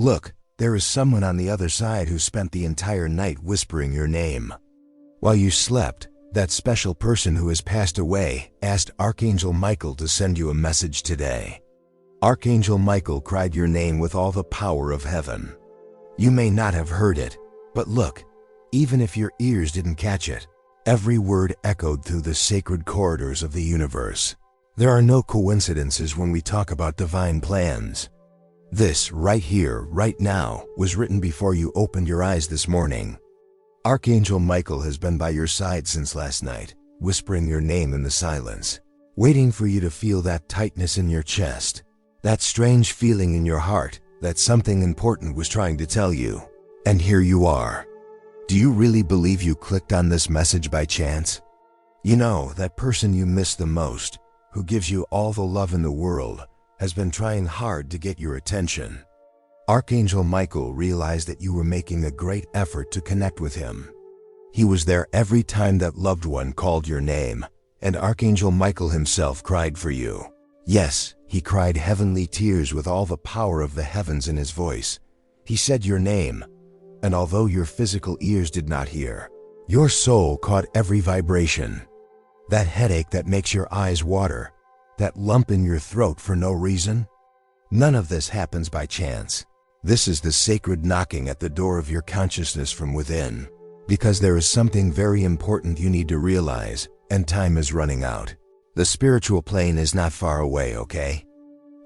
Look, there is someone on the other side who spent the entire night whispering your name. While you slept, that special person who has passed away asked Archangel Michael to send you a message today. Archangel Michael cried your name with all the power of heaven. You may not have heard it, but look, even if your ears didn't catch it, every word echoed through the sacred corridors of the universe. There are no coincidences when we talk about divine plans. This, right here, right now, was written before you opened your eyes this morning. Archangel Michael has been by your side since last night, whispering your name in the silence, waiting for you to feel that tightness in your chest, that strange feeling in your heart that something important was trying to tell you. And here you are. Do you really believe you clicked on this message by chance? You know, that person you miss the most, who gives you all the love in the world, has been trying hard to get your attention. Archangel Michael realized that you were making a great effort to connect with him. He was there every time that loved one called your name, and Archangel Michael himself cried for you. Yes, he cried heavenly tears with all the power of the heavens in his voice. He said your name, and although your physical ears did not hear, your soul caught every vibration. That headache that makes your eyes water, that lump in your throat for no reason. None of this happens by chance. This is the sacred knocking at the door of your consciousness from within, because there is something very important you need to realize, and time is running out. The spiritual plane is not far away, okay?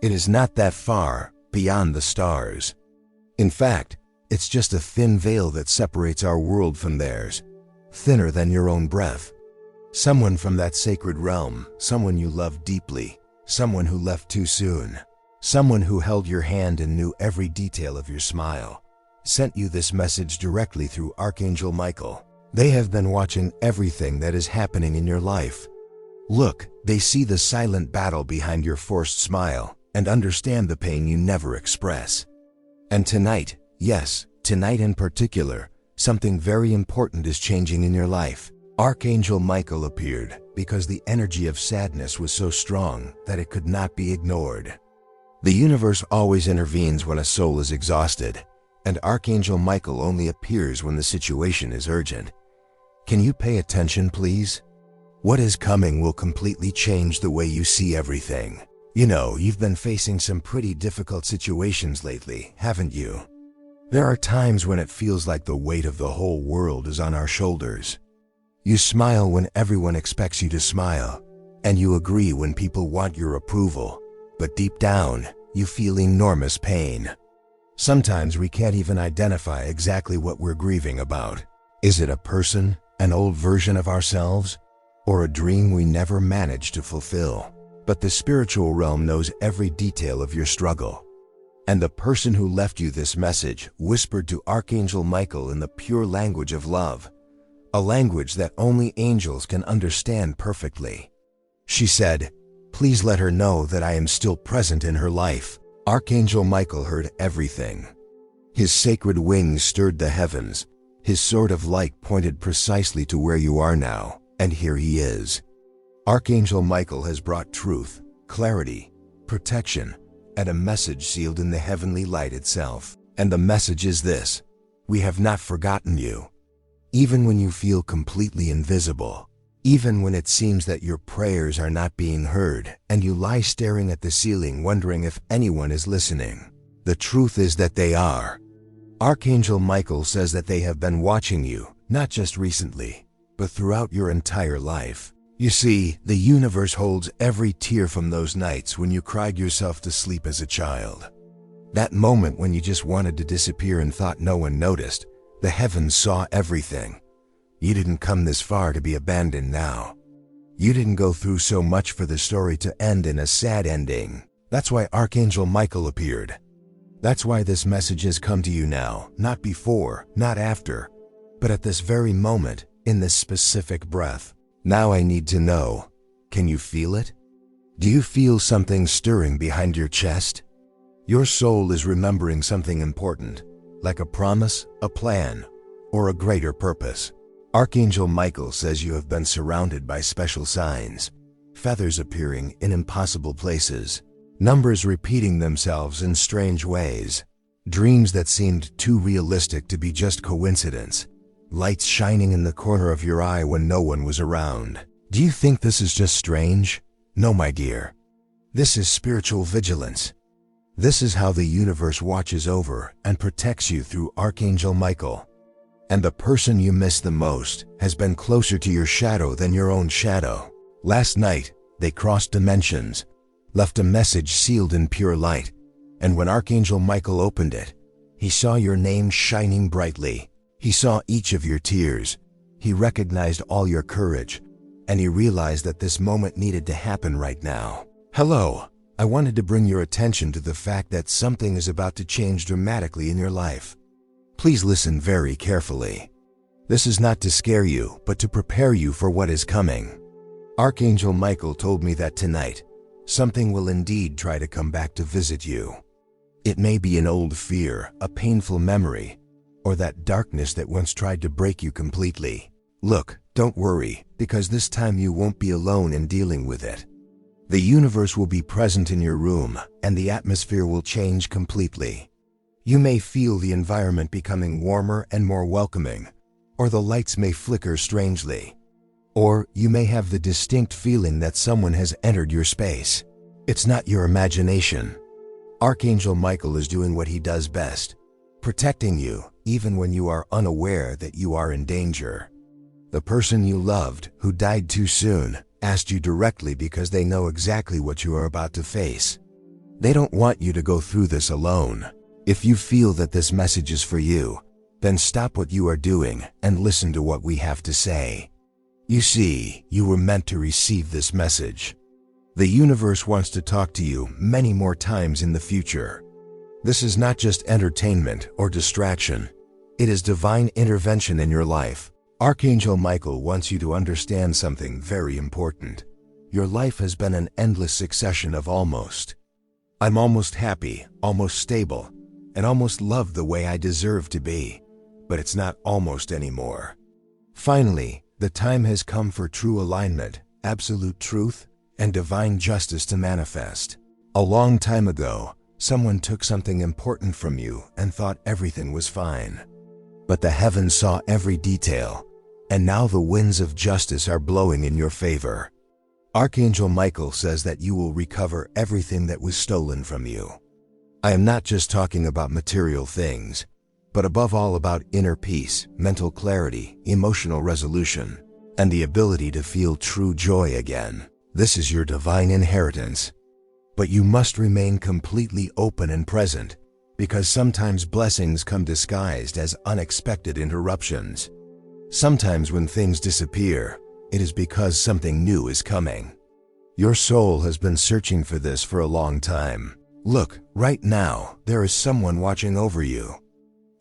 It is not that far, beyond the stars. In fact, it's just a thin veil that separates our world from theirs, thinner than your own breath. Someone from that sacred realm, someone you loved deeply, someone who left too soon, someone who held your hand and knew every detail of your smile, sent you this message directly through Archangel Michael. They have been watching everything that is happening in your life. Look, they see the silent battle behind your forced smile and understand the pain you never express. And tonight, yes, tonight in particular, something very important is changing in your life. Archangel Michael appeared because the energy of sadness was so strong that it could not be ignored. The universe always intervenes when a soul is exhausted, and Archangel Michael only appears when the situation is urgent. Can you pay attention, please? What is coming will completely change the way you see everything. You know, you've been facing some pretty difficult situations lately, haven't you? There are times when it feels like the weight of the whole world is on our shoulders. You smile when everyone expects you to smile, and you agree when people want your approval. But deep down, you feel enormous pain. Sometimes we can't even identify exactly what we're grieving about. Is it a person, an old version of ourselves, or a dream we never managed to fulfill? But the spiritual realm knows every detail of your struggle. And the person who left you this message whispered to Archangel Michael in the pure language of love, a language that only angels can understand perfectly. She said, "Please let her know that I am still present in her life." Archangel Michael heard everything. His sacred wings stirred the heavens. His sword of light pointed precisely to where you are now, and here he is. Archangel Michael has brought truth, clarity, protection, and a message sealed in the heavenly light itself. And the message is this: we have not forgotten you. Even when you feel completely invisible, even when it seems that your prayers are not being heard and you lie staring at the ceiling wondering if anyone is listening, the truth is that they are. Archangel Michael says that they have been watching you, not just recently, but throughout your entire life. You see, the universe holds every tear from those nights when you cried yourself to sleep as a child. That moment when you just wanted to disappear and thought no one noticed. The heavens saw everything. You didn't come this far to be abandoned now. You didn't go through so much for the story to end in a sad ending. That's why Archangel Michael appeared. That's why this message has come to you now, not before, not after, but at this very moment, in this specific breath. Now I need to know, can you feel it? Do you feel something stirring behind your chest? Your soul is remembering something important, like a promise, a plan, or a greater purpose. Archangel Michael says you have been surrounded by special signs, feathers appearing in impossible places, numbers repeating themselves in strange ways. Dreams that seemed too realistic to be just coincidence. Lights shining in the corner of your eye when no one was around. Do you think this is just strange? No, my dear. This is spiritual vigilance. This is how the universe watches over and protects you through Archangel Michael. And the person you miss the most has been closer to your shadow than your own shadow. Last night, they crossed dimensions, left a message sealed in pure light, and when Archangel Michael opened it, he saw your name shining brightly. He saw each of your tears. He recognized all your courage, and he realized that this moment needed to happen right now. Hello, I wanted to bring your attention to the fact that something is about to change dramatically in your life. Please listen very carefully. This is not to scare you, but to prepare you for what is coming. Archangel Michael told me that tonight, something will indeed try to come back to visit you. It may be an old fear, a painful memory, or that darkness that once tried to break you completely. Look, don't worry, because this time you won't be alone in dealing with it. The universe will be present in your room, and the atmosphere will change completely. You may feel the environment becoming warmer and more welcoming, or the lights may flicker strangely. Or you may have the distinct feeling that someone has entered your space. It's not your imagination. Archangel Michael is doing what he does best, protecting you even when you are unaware that you are in danger. The person you loved, who died too soon, asked you directly because they know exactly what you are about to face. They don't want you to go through this alone. If you feel that this message is for you, then stop what you are doing and listen to what we have to say. You see, you were meant to receive this message. The universe wants to talk to you many more times in the future. This is not just entertainment or distraction. It is divine intervention in your life. Archangel Michael wants you to understand something very important. Your life has been an endless succession of almost. I'm almost happy, almost stable, and almost love the way I deserve to be. But it's not almost anymore. Finally, the time has come for true alignment, absolute truth, and divine justice to manifest. A long time ago, someone took something important from you and thought everything was fine. But the heavens saw every detail, and now the winds of justice are blowing in your favor. Archangel Michael says that you will recover everything that was stolen from you. I am not just talking about material things, but above all about inner peace, mental clarity, emotional resolution, and the ability to feel true joy again. This is your divine inheritance. But you must remain completely open and present, because sometimes blessings come disguised as unexpected interruptions. Sometimes when things disappear, it is because something new is coming. Your soul has been searching for this for a long time. Look, right now, there is someone watching over you.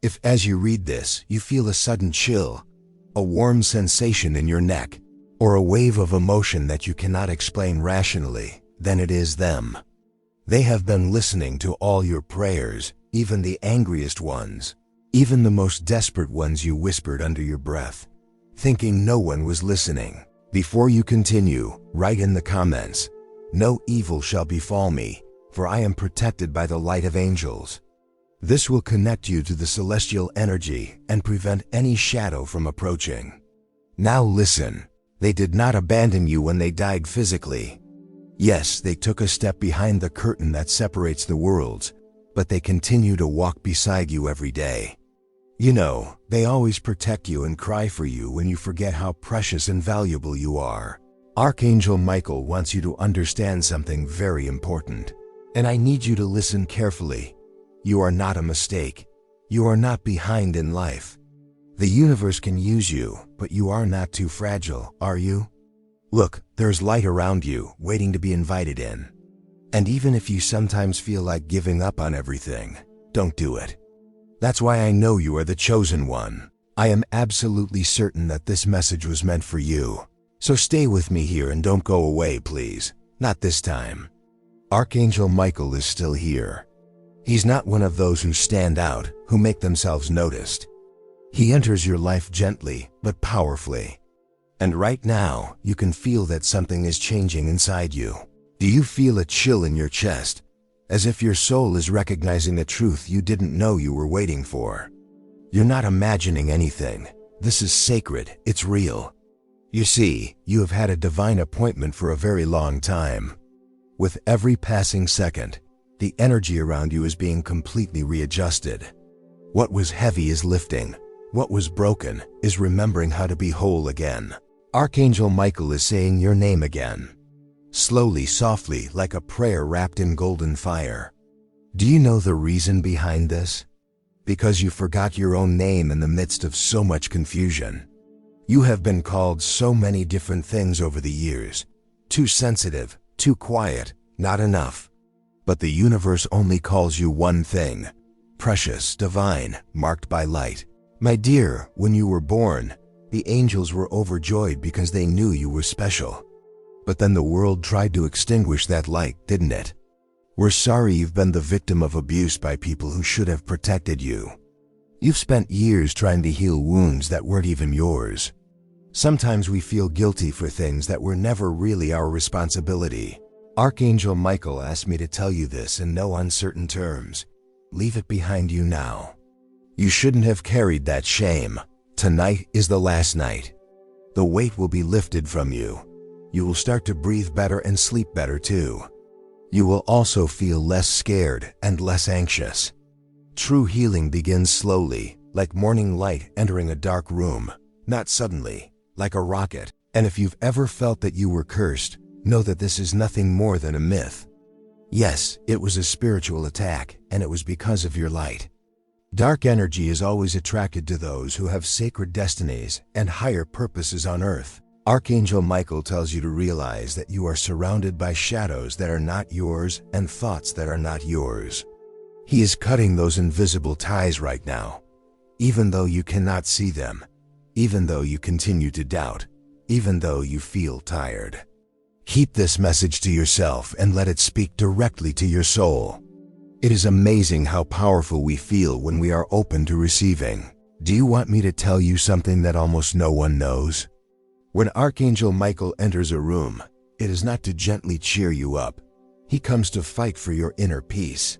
If as you read this, you feel a sudden chill, a warm sensation in your neck, or a wave of emotion that you cannot explain rationally, then it is them. They have been listening to all your prayers, even the angriest ones, even the most desperate ones you whispered under your breath, thinking no one was listening. Before you continue, write in the comments, "No evil shall befall me, for I am protected by the light of angels." This will connect you to the celestial energy and prevent any shadow from approaching. Now listen, they did not abandon you when they died physically. Yes, they took a step behind the curtain that separates the worlds, but they continue to walk beside you every day. You know, they always protect you and cry for you when you forget how precious and valuable you are. Archangel Michael wants you to understand something very important, and I need you to listen carefully. You are not a mistake. You are not behind in life. The universe can use you, but you are not too fragile, are you? Look, there's light around you, waiting to be invited in. And even if you sometimes feel like giving up on everything, don't do it. That's why I know you are the chosen one. I am absolutely certain that this message was meant for you. So stay with me here and don't go away, please. Not this time. Archangel Michael is still here. He's not one of those who stand out, who make themselves noticed. He enters your life gently, but powerfully. And right now, you can feel that something is changing inside you. Do you feel a chill in your chest? as if your soul is recognizing the truth you didn't know you were waiting for. You're not imagining anything. This is sacred, it's real. You see, you have had a divine appointment for a very long time. With every passing second, the energy around you is being completely readjusted. What was heavy is lifting. What was broken is remembering how to be whole again. Archangel Michael is saying your name again. Slowly, softly, like a prayer wrapped in golden fire. Do you know the reason behind this? Because you forgot your own name in the midst of so much confusion. You have been called so many different things over the years. Too sensitive, too quiet, not enough. But the universe only calls you one thing: precious, divine, marked by light. My dear, when you were born, the angels were overjoyed because they knew you were special. But then the world tried to extinguish that light, didn't it? We're sorry you've been the victim of abuse by people who should have protected you. You've spent years trying to heal wounds that weren't even yours. Sometimes we feel guilty for things that were never really our responsibility. Archangel Michael asked me to tell you this in no uncertain terms. Leave it behind you now. You shouldn't have carried that shame. Tonight is the last night. The weight will be lifted from you. You will start to breathe better and sleep better too. You will also feel less scared and less anxious. True healing begins slowly, like morning light entering a dark room, not suddenly, like a rocket. And if you've ever felt that you were cursed, know that this is nothing more than a myth. Yes, it was a spiritual attack, and it was because of your light. Dark energy is always attracted to those who have sacred destinies and higher purposes on earth. Archangel Michael tells you to realize that you are surrounded by shadows that are not yours and thoughts that are not yours. He is cutting those invisible ties right now. Even though you cannot see them, even though you continue to doubt, even though you feel tired. Keep this message to yourself and let it speak directly to your soul. It is amazing how powerful we feel when we are open to receiving. Do you want me to tell you something that almost no one knows? When Archangel Michael enters a room, it is not to gently cheer you up. He comes to fight for your inner peace.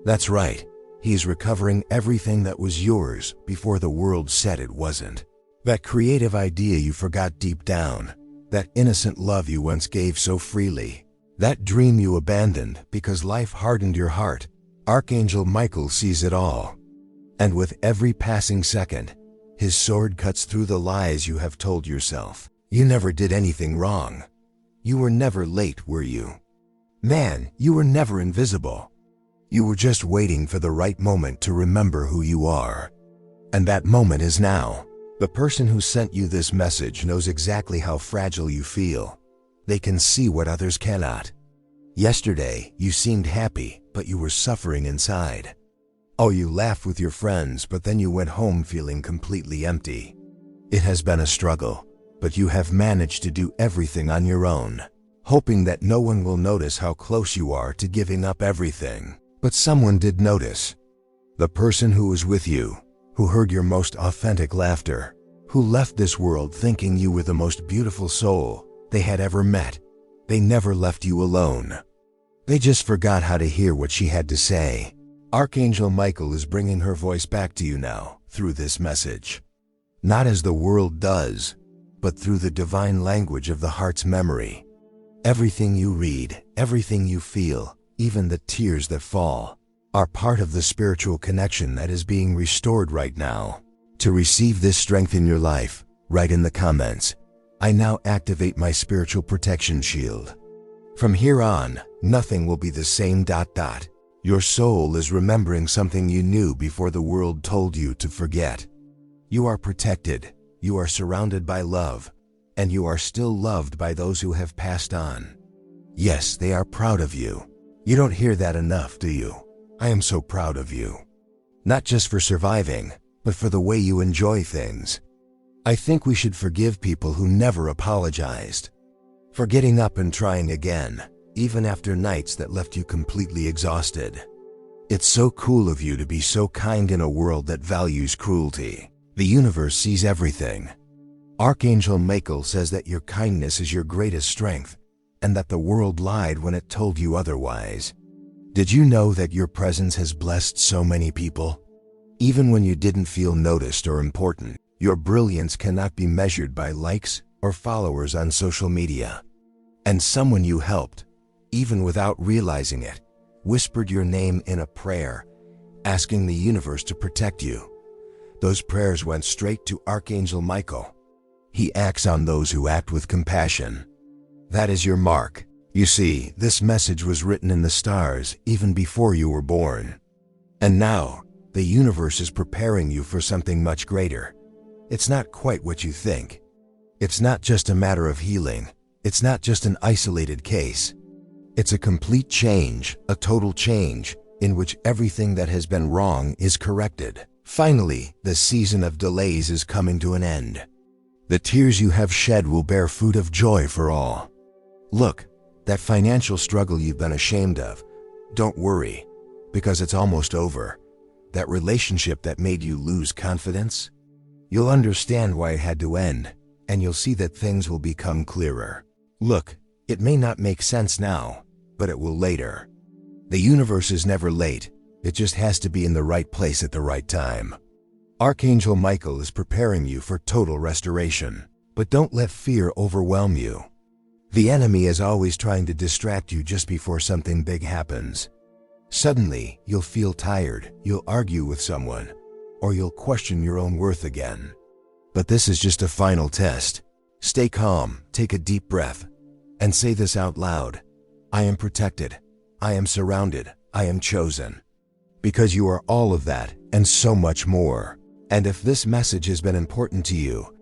That's right, he is recovering everything that was yours before the world said it wasn't. That creative idea you forgot deep down, that innocent love you once gave so freely, that dream you abandoned because life hardened your heart, Archangel Michael sees it all. And with every passing second, his sword cuts through the lies you have told yourself. You never did anything wrong. You were never late, were you? Man, you were never invisible. You were just waiting for the right moment to remember who you are. And that moment is now. The person who sent you this message knows exactly how fragile you feel. They can see what others cannot. Yesterday, you seemed happy, but you were suffering inside. Oh, you laughed with your friends, but then you went home feeling completely empty. It has been a struggle, but you have managed to do everything on your own, hoping that no one will notice how close you are to giving up everything. But someone did notice. The person who was with you, who heard your most authentic laughter, who left this world thinking you were the most beautiful soul they had ever met. They never left you alone. They just forgot how to hear what she had to say. Archangel Michael is bringing her voice back to you now through this message. Not as the world does, but through the divine language of the heart's memory. Everything you read, everything you feel, even the tears that fall, are part of the spiritual connection that is being restored right now. To receive this strength in your life, write in the comments, I now activate my spiritual protection shield. From here on, nothing will be the same. Your soul is remembering something you knew before the world told you to forget. You are protected, you are surrounded by love, and you are still loved by those who have passed on. Yes, they are proud of you. You don't hear that enough, do you? I am so proud of you. Not just for surviving, but for the way you enjoy things. I think we should forgive people who never apologized. For getting up and trying again, even after nights that left you completely exhausted. It's so cool of you to be so kind in a world that values cruelty. The universe sees everything. Archangel Michael says that your kindness is your greatest strength, and that the world lied when it told you otherwise. Did you know that your presence has blessed so many people? Even when you didn't feel noticed or important, your brilliance cannot be measured by likes or followers on social media. And someone you helped, even without realizing it, whispered your name in a prayer, asking the universe to protect you. Those prayers went straight to Archangel Michael. He acts on those who act with compassion. That is your mark. You see, this message was written in the stars even before you were born. And now, the universe is preparing you for something much greater. It's not quite what you think. It's not just a matter of healing. It's not just an isolated case. It's a complete change, a total change, in which everything that has been wrong is corrected. Finally, the season of delays is coming to an end. The tears you have shed will bear fruit of joy for all. Look, that financial struggle you've been ashamed of, don't worry, because it's almost over. That relationship that made you lose confidence, you'll understand why it had to end, and you'll see that things will become clearer. Look, it may not make sense now, but it will later. The universe is never late. It just has to be in the right place at the right time. Archangel Michael is preparing you for total restoration, but don't let fear overwhelm you. The enemy is always trying to distract you just before something big happens. Suddenly, you'll feel tired, you'll argue with someone, or you'll question your own worth again. But this is just a final test. Stay calm, take a deep breath, and say this out loud. I am protected. I am surrounded. I am chosen. Because you are all of that and so much more. And if this message has been important to you,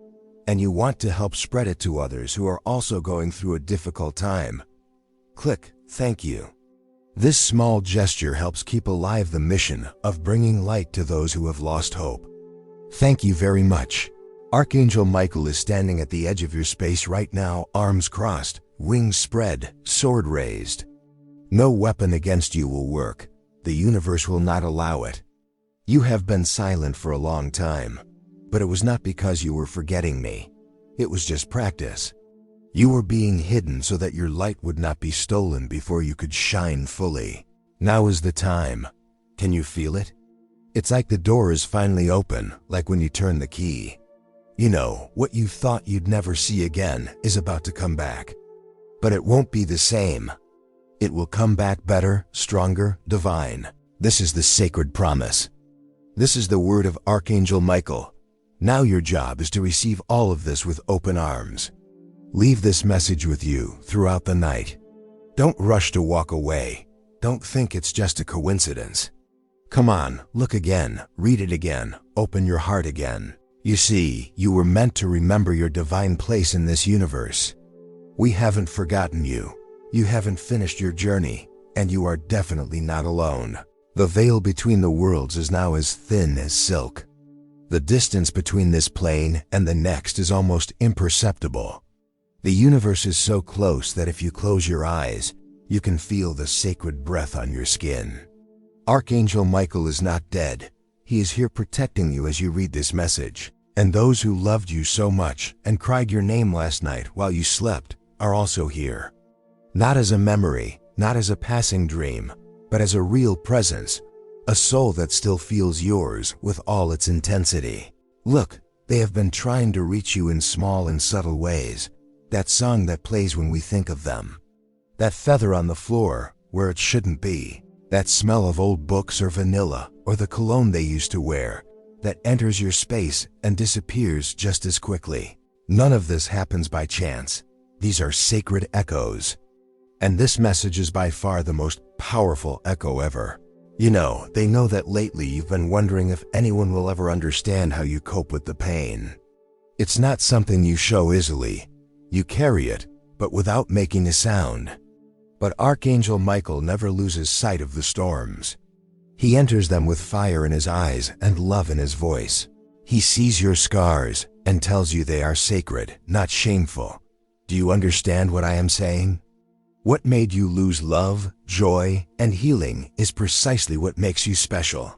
and you want to help spread it to others who are also going through a difficult time, click Thank You. This small gesture helps keep alive the mission of bringing light to those who have lost hope. Thank you very much. Archangel Michael is standing at the edge of your space right now, arms crossed, wings spread, sword raised. No weapon against you will work. The universe will not allow it. You have been silent for a long time, but it was not because you were forgetting me. It was just practice. You were being hidden so that your light would not be stolen before you could shine fully. Now is the time. Can you feel it? It's like the door is finally open, like when you turn the key. You know, what you thought you'd never see again is about to come back. But it won't be the same. It will come back better, stronger, divine. This is the sacred promise. This is the word of Archangel Michael. Now your job is to receive all of this with open arms. Leave this message with you throughout the night. Don't rush to walk away. Don't think it's just a coincidence. Come on, look again, read it again, open your heart again. You see, you were meant to remember your divine place in this universe. We haven't forgotten you. You haven't finished your journey, and you are definitely not alone. The veil between the worlds is now as thin as silk. The distance between this plane and the next is almost imperceptible. The universe is so close that if you close your eyes, you can feel the sacred breath on your skin. Archangel Michael is not dead. He is here protecting you as you read this message. And those who loved you so much and cried your name last night while you slept are also here. Not as a memory, not as a passing dream, but as a real presence, a soul that still feels yours with all its intensity. Look, they have been trying to reach you in small and subtle ways. That song that plays when we think of them. That feather on the floor where it shouldn't be. That smell of old books or vanilla or the cologne they used to wear that enters your space and disappears just as quickly. None of this happens by chance. These are sacred echoes. And this message is by far the most powerful echo ever. You know, they know that lately you've been wondering if anyone will ever understand how you cope with the pain. It's not something you show easily. You carry it, but without making a sound. But Archangel Michael never loses sight of the storms. He enters them with fire in his eyes and love in his voice. He sees your scars and tells you they are sacred, not shameful. Do you understand what I am saying? What made you lose love, joy, and healing is precisely what makes you special.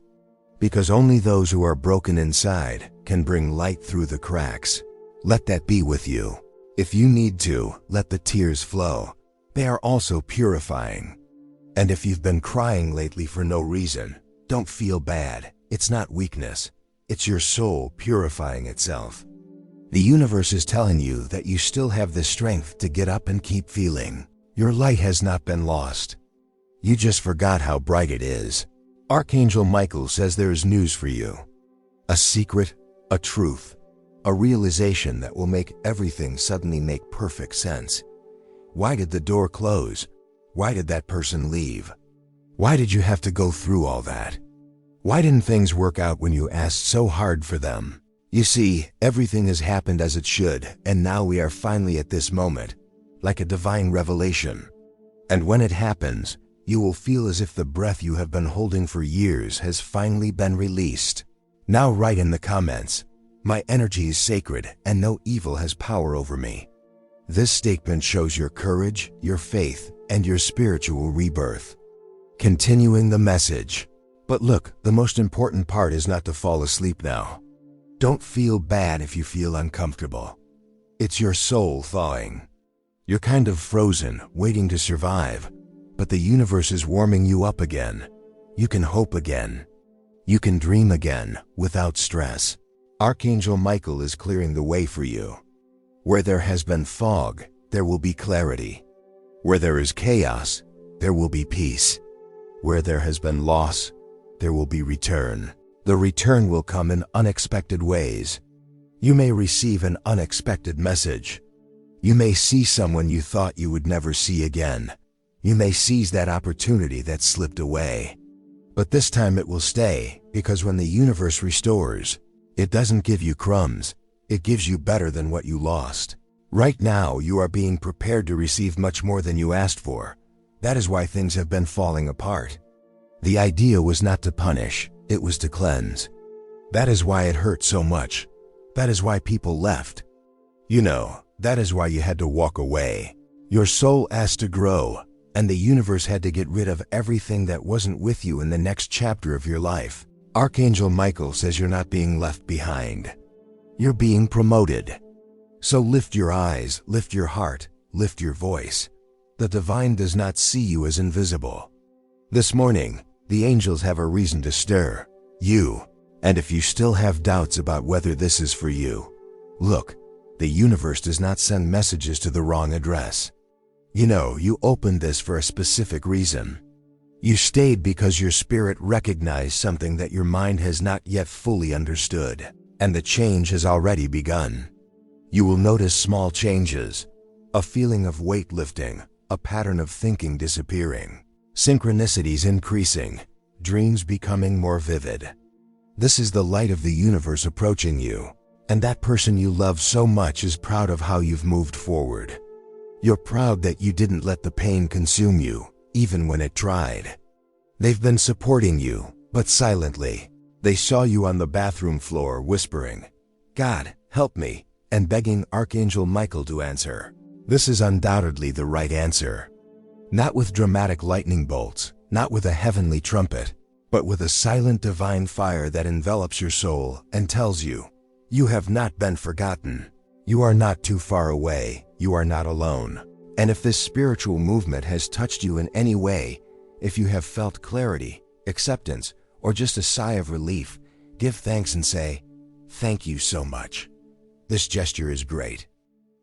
Because only those who are broken inside can bring light through the cracks. Let that be with you. If you need to, let the tears flow. They are also purifying. And if you've been crying lately for no reason, don't feel bad. It's not weakness. It's your soul purifying itself. The universe is telling you that you still have the strength to get up and keep feeling. Your light has not been lost. You just forgot how bright it is. Archangel Michael says there is news for you. A secret, a truth, a realization that will make everything suddenly make perfect sense. Why did the door close? Why did that person leave? Why did you have to go through all that? Why didn't things work out when you asked so hard for them? You see, everything has happened as it should, and now we are finally at this moment, like a divine revelation. And when it happens, you will feel as if the breath you have been holding for years has finally been released. Now write in the comments, "My energy is sacred and no evil has power over me." This statement shows your courage, your faith, and your spiritual rebirth. Continuing the message. But look, the most important part is not to fall asleep now. Don't feel bad if you feel uncomfortable. It's your soul thawing. You're kind of frozen, waiting to survive. But the universe is warming you up again. You can hope again. You can dream again, without stress. Archangel Michael is clearing the way for you. Where there has been fog, there will be clarity. Where there is chaos, there will be peace. Where there has been loss, there will be return. The return will come in unexpected ways. You may receive an unexpected message. You may see someone you thought you would never see again. You may seize that opportunity that slipped away. But this time it will stay, because when the universe restores, it doesn't give you crumbs, it gives you better than what you lost. Right now, you are being prepared to receive much more than you asked for. That is why things have been falling apart. The idea was not to punish, it was to cleanse. That is why it hurt so much. That is why people left. You know, that is why you had to walk away. Your soul asked to grow, and the universe had to get rid of everything that wasn't with you in the next chapter of your life. Archangel Michael says you're not being left behind. You're being promoted. So lift your eyes, lift your heart, lift your voice. The divine does not see you as invisible. This morning, the angels have a reason to stir you. And if you still have doubts about whether this is for you, look, the universe does not send messages to the wrong address. You know, you opened this for a specific reason. You stayed because your spirit recognized something that your mind has not yet fully understood, and the change has already begun. You will notice small changes, a feeling of weight lifting, a pattern of thinking disappearing, synchronicities increasing, dreams becoming more vivid. This is the light of the universe approaching you, and that person you love so much is proud of how you've moved forward. You're proud that you didn't let the pain consume you, even when it tried. They've been supporting you, but silently. They saw you on the bathroom floor whispering, "God, help me," and begging Archangel Michael to answer. This is undoubtedly the right answer. Not with dramatic lightning bolts, not with a heavenly trumpet, but with a silent divine fire that envelops your soul and tells you, you have not been forgotten. You are not too far away. You are not alone. And if this spiritual movement has touched you in any way, if you have felt clarity, acceptance, or just a sigh of relief, give thanks and say, "Thank you so much." This gesture is great.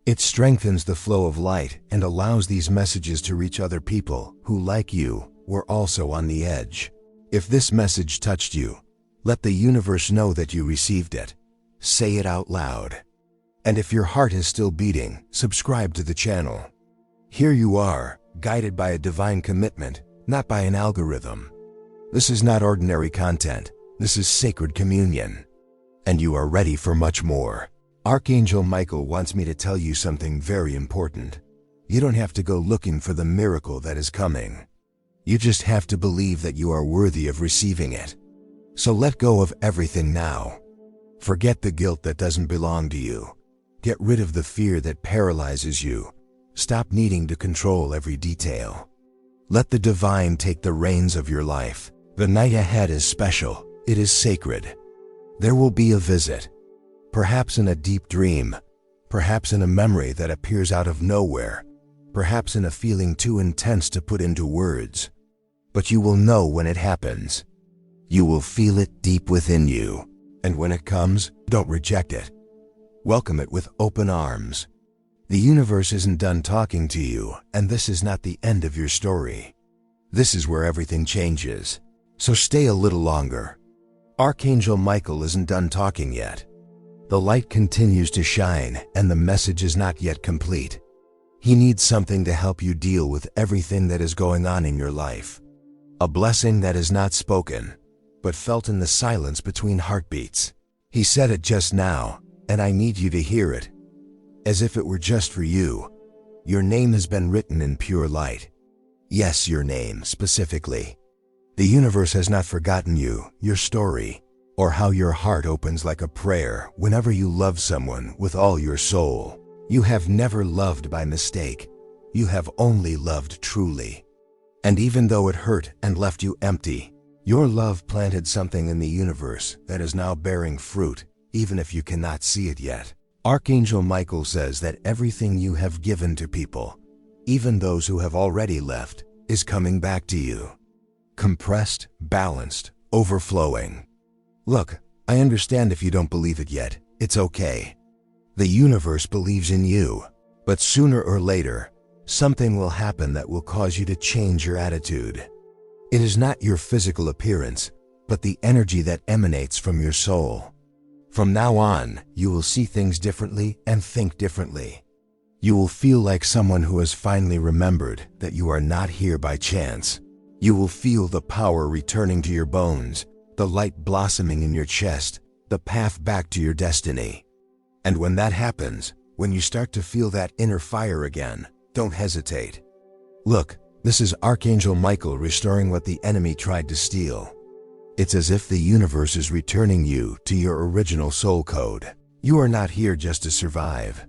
It strengthens the flow of light and allows these messages to reach other people who, like you, were also on the edge. If this message touched you, let the universe know that you received it. Say it out loud. And if your heart is still beating, subscribe to the channel. Here you are, guided by a divine commitment, not by an algorithm. This is not ordinary content. This is sacred communion. And you are ready for much more. Archangel Michael wants me to tell you something very important. You don't have to go looking for the miracle that is coming. You just have to believe that you are worthy of receiving it. So let go of everything now. Forget the guilt that doesn't belong to you. Get rid of the fear that paralyzes you. Stop needing to control every detail. Let the divine take the reins of your life. The night ahead is special. It is sacred. There will be a visit. Perhaps in a deep dream, perhaps in a memory that appears out of nowhere, perhaps in a feeling too intense to put into words. but you will know when it happens. You will feel it deep within you, and when it comes, don't reject it. Welcome it with open arms. The universe isn't done talking to you, and this is not the end of your story. This is where everything changes, so stay a little longer. Archangel Michael isn't done talking yet. The light continues to shine, and the message is not yet complete. He needs something to help you deal with everything that is going on in your life. A blessing that is not spoken, but felt in the silence between heartbeats. He said it just now, and I need you to hear it. As if it were just for you. Your name has been written in pure light. Yes, your name, specifically. The universe has not forgotten you, your story, or how your heart opens like a prayer whenever you love someone with all your soul. You have never loved by mistake. You have only loved truly. And even though it hurt and left you empty, your love planted something in the universe that is now bearing fruit, even if you cannot see it yet. Archangel Michael says that everything you have given to people, even those who have already left, is coming back to you. Compressed, balanced, overflowing. Look, I understand if you don't believe it yet. It's okay. The universe believes in you, but sooner or later, something will happen that will cause you to change your attitude. It is not your physical appearance, but the energy that emanates from your soul. From now on, you will see things differently and think differently. You will feel like someone who has finally remembered that you are not here by chance. You will feel the power returning to your bones, the light blossoming in your chest, the path back to your destiny. And when that happens, when you start to feel that inner fire again, don't hesitate. Look, this is Archangel Michael restoring what the enemy tried to steal. It's as if the universe is returning you to your original soul code. You are not here just to survive.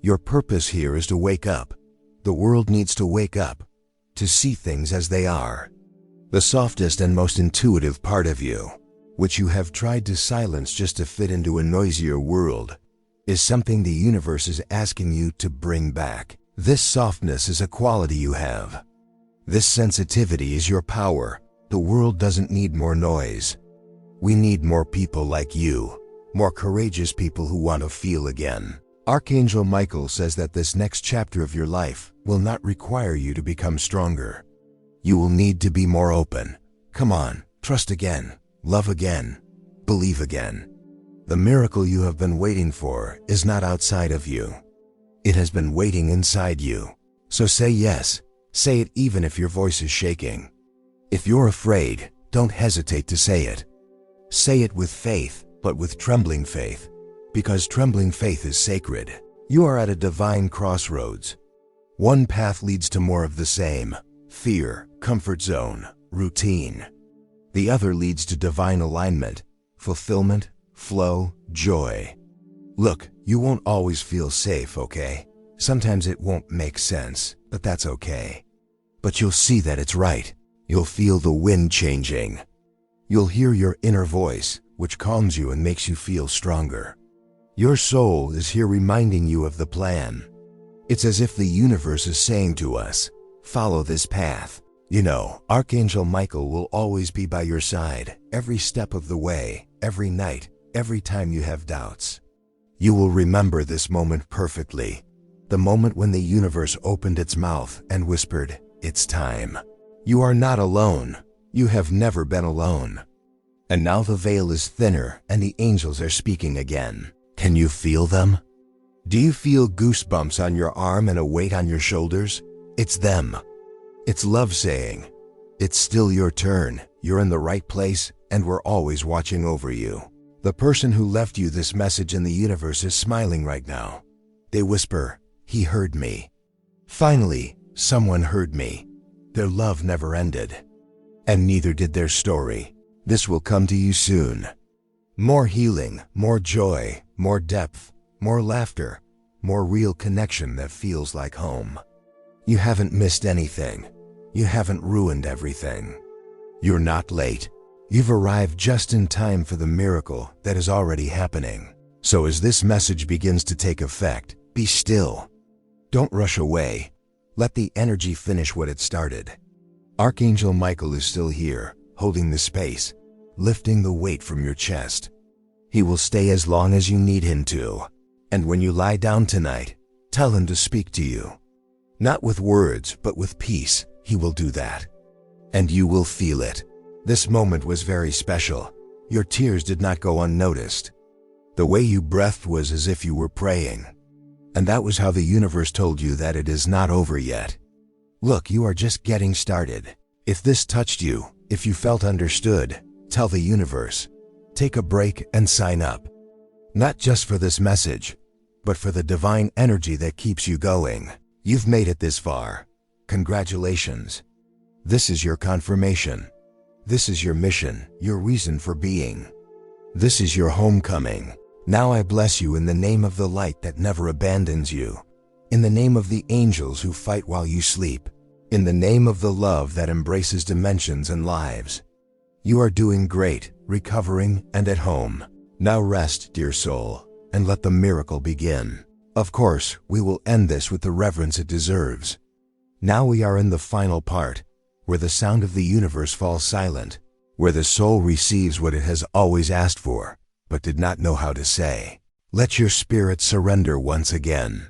Your purpose here is to wake up. The world needs to wake up, to see things as they are. The softest and most intuitive part of you, which you have tried to silence just to fit into a noisier world, is something the universe is asking you to bring back. This softness is a quality you have. This sensitivity is your power. The world doesn't need more noise. We need more people like you, more courageous people who want to feel again. Archangel Michael says that this next chapter of your life will not require you to become stronger. You will need to be more open. Come on, trust again, love again, believe again. The miracle you have been waiting for is not outside of you. It has been waiting inside you. So say yes. Say it even if your voice is shaking. If you're afraid, don't hesitate to say it. Say it with faith, but with trembling faith, because trembling faith is sacred. You are at a divine crossroads. One path leads to more of the same: fear, comfort zone, routine. The other leads to divine alignment, fulfillment, flow, joy. Look, you won't always feel safe, okay? Sometimes it won't make sense, but that's okay. But you'll see that it's right. You'll feel the wind changing. You'll hear your inner voice, which calms you and makes you feel stronger. Your soul is here reminding you of the plan. It's as if the universe is saying to us, follow this path. You know, Archangel Michael will always be by your side, every step of the way, every night, every time you have doubts. You will remember this moment perfectly. The moment when the universe opened its mouth and whispered, it's time. You are not alone. You have never been alone. And now the veil is thinner and the angels are speaking again. Can you feel them? Do you feel goosebumps on your arm and a weight on your shoulders? It's them. It's love saying, it's still your turn. You're in the right place and we're always watching over you. The person who left you this message in the universe is smiling right now. They whisper, he heard me. Finally, someone heard me. Their love never ended. And neither did their story. This will come to you soon. More healing, more joy, more depth, more laughter, more real connection that feels like home. You haven't missed anything. You haven't ruined everything. You're not late. You've arrived just in time for the miracle that is already happening. So as this message begins to take effect, be still. Don't rush away. Let the energy finish what it started. Archangel Michael is still here, holding the space, lifting the weight from your chest. He will stay as long as you need him to. And when you lie down tonight, tell him to speak to you. Not with words, but with peace, he will do that. And you will feel it. This moment was very special. Your tears did not go unnoticed. The way you breathed was as if you were praying. And that was how the universe told you that it is not over yet. Look, you are just getting started. If this touched you, if you felt understood, tell the universe. Take a break and sign up. Not just for this message, but for the divine energy that keeps you going. You've made it this far. Congratulations. This is your confirmation. This is your mission, your reason for being. This is your homecoming. Now I bless you in the name of the light that never abandons you. In the name of the angels who fight while you sleep. In the name of the love that embraces dimensions and lives. You are doing great, recovering, and at home. Now rest, dear soul, and let the miracle begin. Of course, we will end this with the reverence it deserves. Now we are in the final part, where the sound of the universe falls silent, where the soul receives what it has always asked for, but did not know how to say. Let your spirit surrender once again.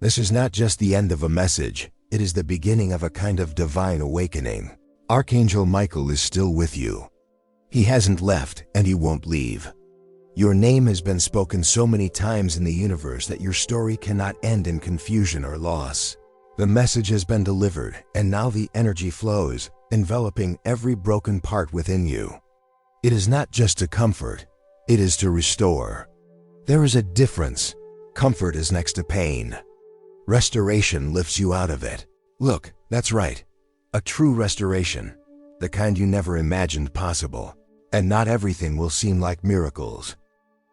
This is not just the end of a message, it is the beginning of a kind of divine awakening. Archangel Michael is still with you. He hasn't left, and he won't leave. Your name has been spoken so many times in the universe that your story cannot end in confusion or loss. The message has been delivered, and now the energy flows, enveloping every broken part within you. It is not just to comfort, it is to restore. There is a difference. Comfort is next to pain. Restoration lifts you out of it. Look, that's right. A true restoration, the kind you never imagined possible. And not everything will seem like miracles.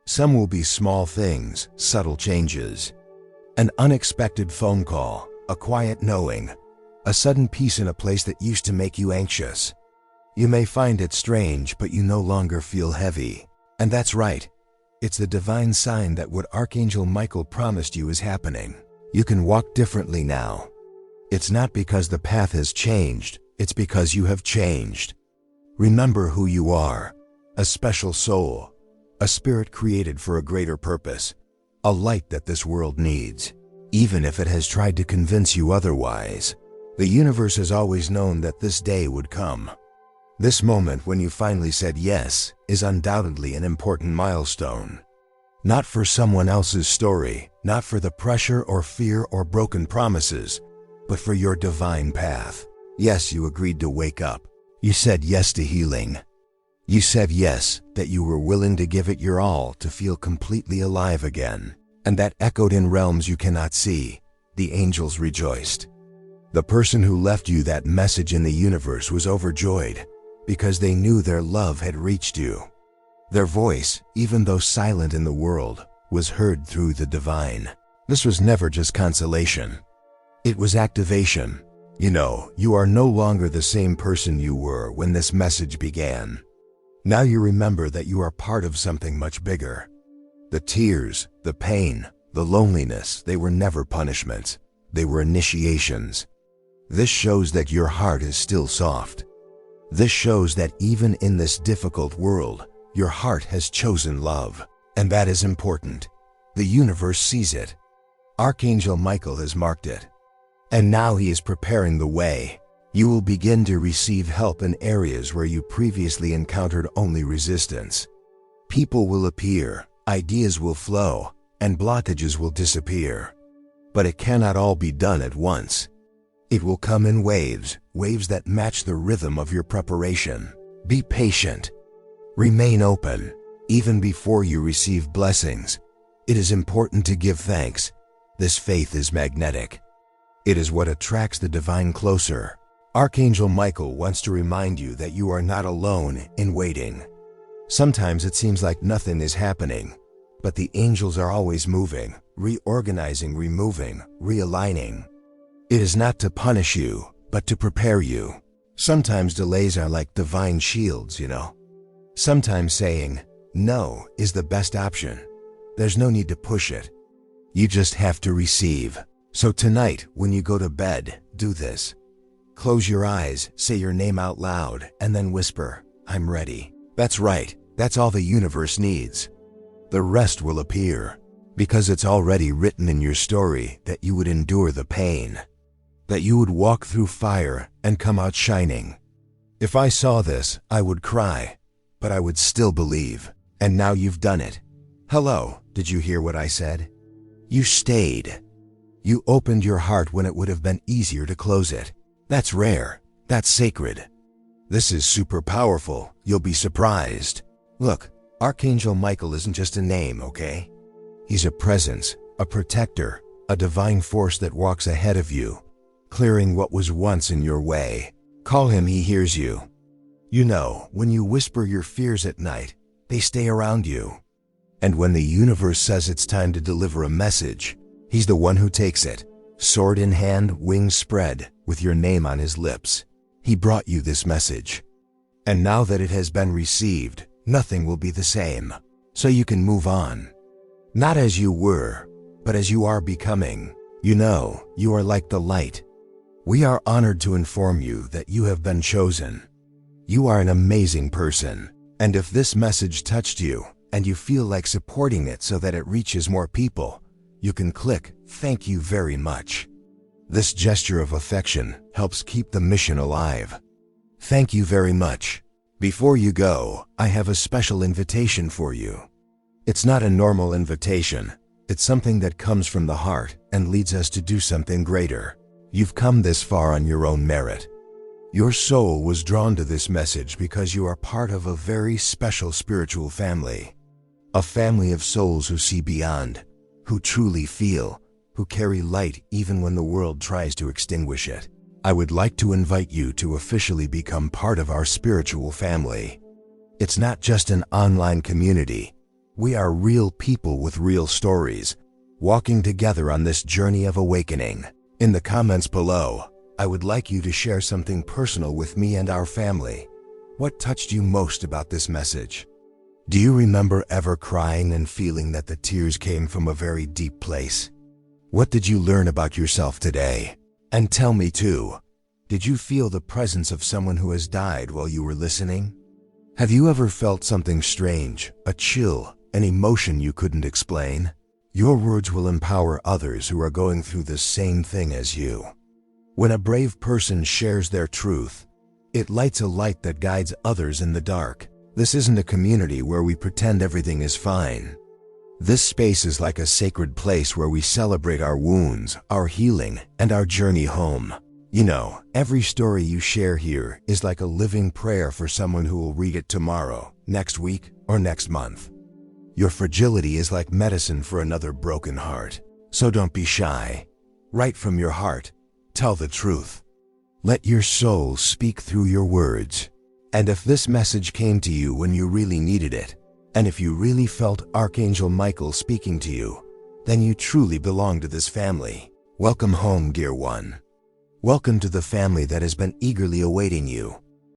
Some will be small things, subtle changes. An unexpected phone call, a quiet knowing, a sudden peace in a place that used to make you anxious. You may find it strange, but you no longer feel heavy. And that's right. It's the divine sign that what Archangel Michael promised you is happening. You can walk differently now. It's not because the path has changed, it's because you have changed. Remember who you are, a special soul, a spirit created for a greater purpose, a light that this world needs. Even if it has tried to convince you otherwise, the universe has always known that this day would come. This moment when you finally said yes is undoubtedly an important milestone. Not for someone else's story, not for the pressure or fear or broken promises, but for your divine path. Yes, you agreed to wake up. You said yes to healing. You said yes, that you were willing to give it your all to feel completely alive again. And that echoed in realms you cannot see. The angels rejoiced. The person who left you that message in the universe was overjoyed because they knew their love had reached you. Their voice, even though silent in the world, was heard through the divine. This was never just consolation. It was activation. You know, you are no longer the same person you were when this message began. Now you remember that you are part of something much bigger. The tears, the pain, the loneliness, they were never punishments. They were initiations. This shows that your heart is still soft. This shows that even in this difficult world, your heart has chosen love. And that is important. The universe sees it. Archangel Michael has marked it. And now he is preparing the way. You will begin to receive help in areas where you previously encountered only resistance. People will appear, ideas will flow, and blockages will disappear. But it cannot all be done at once. It will come in waves, waves that match the rhythm of your preparation. Be patient. Remain open. Even before you receive blessings, it is important to give thanks. This faith is magnetic. It is what attracts the divine closer. Archangel Michael wants to remind you that you are not alone in waiting. Sometimes it seems like nothing is happening, but the angels are always moving, reorganizing, removing, realigning. It is not to punish you, but to prepare you. Sometimes delays are like divine shields, you know. Sometimes saying no is the best option. There's no need to push it. You just have to receive. So tonight, when you go to bed, do this. Close your eyes, say your name out loud, and then whisper, "I'm ready." That's right, that's all the universe needs. The rest will appear, because it's already written in your story that you would endure the pain, that you would walk through fire and come out shining. If I saw this, I would cry, but I would still believe. And now you've done it. Hello, did you hear what I said? You stayed. You opened your heart when it would have been easier to close it. That's rare. That's sacred. This is super powerful. You'll be surprised. Look, Archangel Michael isn't just a name, okay? He's a presence, a protector, a divine force that walks ahead of you, clearing what was once in your way. Call him, he hears you. You know, when you whisper your fears at night, they stay around you. And when the universe says it's time to deliver a message, he's the one who takes it. Sword in hand, wings spread, with your name on his lips. He brought you this message. And now that it has been received, nothing will be the same. So you can move on. Not as you were, but as you are becoming. You know, you are like the light. We are honored to inform you that you have been chosen. You are an amazing person. And if this message touched you, and you feel like supporting it so that it reaches more people, you can click "Thank you very much." This gesture of affection helps keep the mission alive. Thank you very much. Before you go, I have a special invitation for you. It's not a normal invitation. It's something that comes from the heart and leads us to do something greater. You've come this far on your own merit. Your soul was drawn to this message because you are part of a very special spiritual family. A family of souls who see beyond, who truly feel, who carry light even when the world tries to extinguish it. I would like to invite you to officially become part of our spiritual family. It's not just an online community. We are real people with real stories, walking together on this journey of awakening. In the comments below, I would like you to share something personal with me and our family. What touched you most about this message? Do you remember ever crying and feeling that the tears came from a very deep place? What did you learn about yourself today? And tell me too, did you feel the presence of someone who has died while you were listening? Have you ever felt something strange, a chill, an emotion you couldn't explain? Your words will empower others who are going through the same thing as you. When a brave person shares their truth, it lights a light that guides others in the dark. This isn't a community where we pretend everything is fine. This space is like a sacred place where we celebrate our wounds, our healing, and our journey home. You know, every story you share here is like a living prayer for someone who will read it tomorrow, next week, or next month. Your fragility is like medicine for another broken heart. So don't be shy. Write from your heart. Tell the truth. Let your soul speak through your words. And if this message came to you when you really needed it, and if you really felt Archangel Michael speaking to you, then you truly belong to this family. Welcome home, dear one. Welcome to the family that has been eagerly awaiting you.